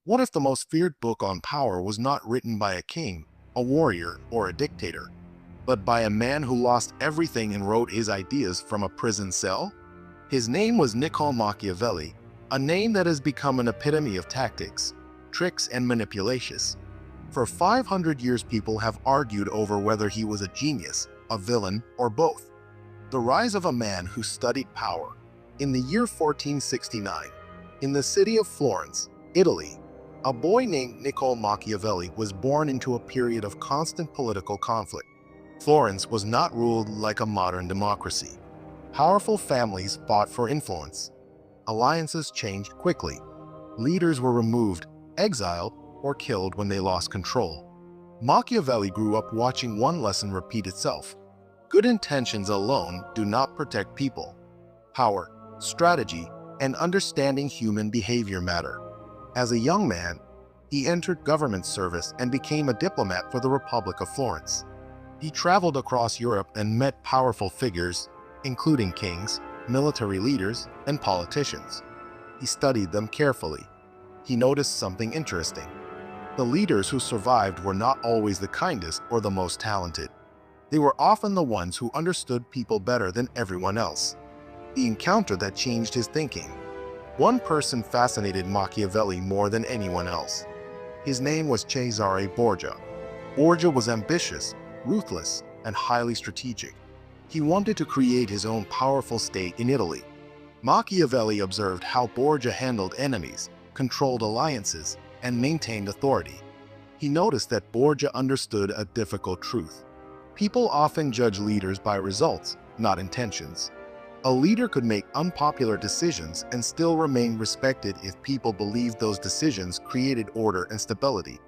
What if the most feared book on power was not written by a king, a warrior, or a dictator, but by a man who lost everything and wrote his ideas from a prison cell? His name was Niccolò Machiavelli, a name that has become an epitome of tactics, tricks, and manipulations. For 500 years, people have argued over whether he was a genius, a villain, or both. The rise of a man who studied power. In the year 1469, in the city of Florence, Italy, a boy named Niccolò Machiavelli was born into a period of constant political conflict. Florence was not ruled like a modern democracy. Powerful families fought for influence. Alliances changed quickly. Leaders were removed, exiled, or killed when they lost control. Machiavelli grew up watching one lesson repeat itself. Good intentions alone do not protect people. Power, strategy, and understanding human behavior matter. As a young man, he entered government service and became a diplomat for the Republic of Florence. He traveled across Europe and met powerful figures, including kings, military leaders, and politicians. He studied them carefully. He noticed something interesting. The leaders who survived were not always the kindest or the most talented. They were often the ones who understood people better than everyone else. The encounter that changed his thinking. One person fascinated Machiavelli more than anyone else. His name was Cesare Borgia. Borgia was ambitious, ruthless, and highly strategic. He wanted to create his own powerful state in Italy. Machiavelli observed how Borgia handled enemies, controlled alliances, and maintained authority. He noticed that Borgia understood a difficult truth. People often judge leaders by results, not intentions. A leader could make unpopular decisions and still remain respected if people believed those decisions created order and stability.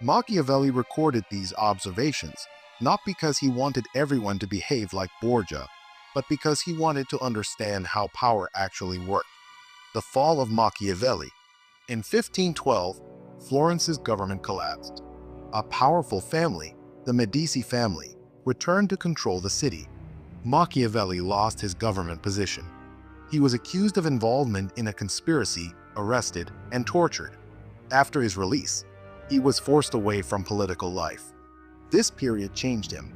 Machiavelli recorded these observations, not because he wanted everyone to behave like Borgia, but because he wanted to understand how power actually worked. The fall of Machiavelli. In 1512, Florence's government collapsed. A powerful family, the Medici family, returned to control the city. Machiavelli lost his government position. He was accused of involvement in a conspiracy, arrested, and tortured. After his release, he was forced away from political life. This period changed him.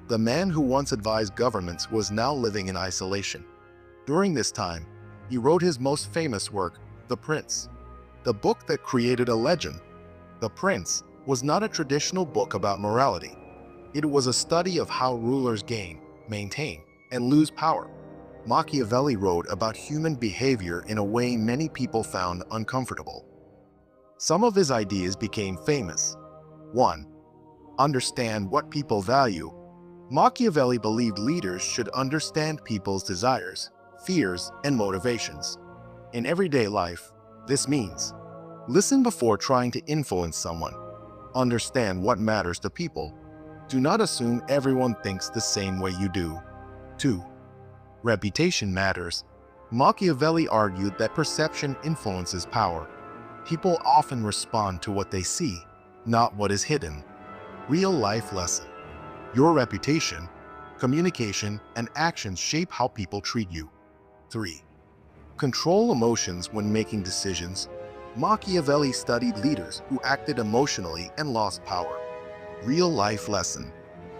The man who once advised governments was now living in isolation. During this time, he wrote his most famous work, The Prince, the book that created a legend. The Prince was not a traditional book about morality. It was a study of how rulers gain, maintain, and lose power. Machiavelli wrote about human behavior in a way many people found uncomfortable. Some of his ideas became famous. 1. Understand what people value. Machiavelli believed leaders should understand people's desires, fears, and motivations. In everyday life, this means listen before trying to influence someone. Understand what matters to people. Do not assume everyone thinks the same way you do. 2. Reputation matters. Machiavelli argued that perception influences power. People often respond to what they see, not what is hidden. Real-life lesson. Your reputation, communication, and actions shape how people treat you. 3. Control emotions when making decisions. Machiavelli studied leaders who acted emotionally and lost power. Real-life lesson.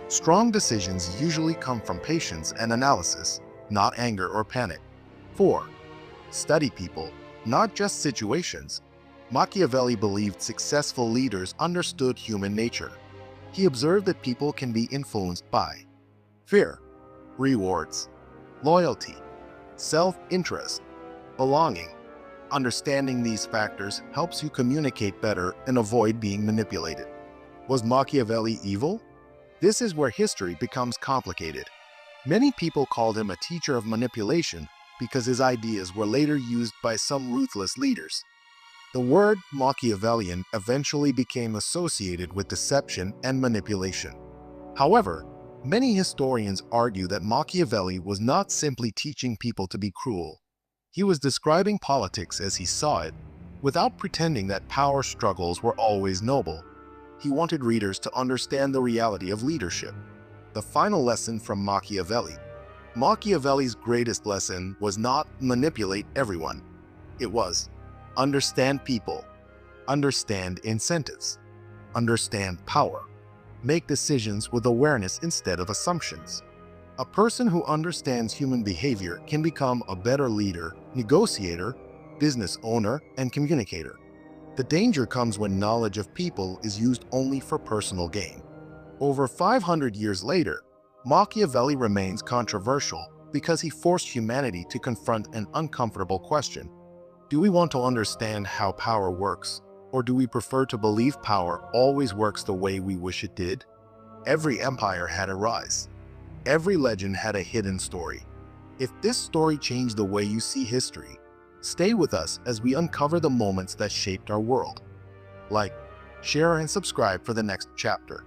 Strong decisions usually come from patience and analysis, not anger or panic. 4. Study people, not just situations. Machiavelli believed successful leaders understood human nature. He observed that people can be influenced by fear, rewards, loyalty, self-interest, belonging. Understanding these factors helps you communicate better and avoid being manipulated. Was Machiavelli evil? This is where history becomes complicated. Many people called him a teacher of manipulation because his ideas were later used by some ruthless leaders. The word Machiavellian eventually became associated with deception and manipulation. However, many historians argue that Machiavelli was not simply teaching people to be cruel. He was describing politics as he saw it, without pretending that power struggles were always noble. He wanted readers to understand the reality of leadership. The final lesson from Machiavelli. Machiavelli's greatest lesson was not manipulate everyone. It was understand people. Understand incentives. Understand power. Make decisions with awareness instead of assumptions. A person who understands human behavior can become a better leader, negotiator, business owner, and communicator. The danger comes when knowledge of people is used only for personal gain. Over 500 years later, Machiavelli remains controversial because he forced humanity to confront an uncomfortable question. Do we want to understand how power works, or do we prefer to believe power always works the way we wish it did? Every empire had a rise. Every legend had a hidden story. If this story changed the way you see history, stay with us as we uncover the moments that shaped our world. Like, share, and subscribe for the next chapter.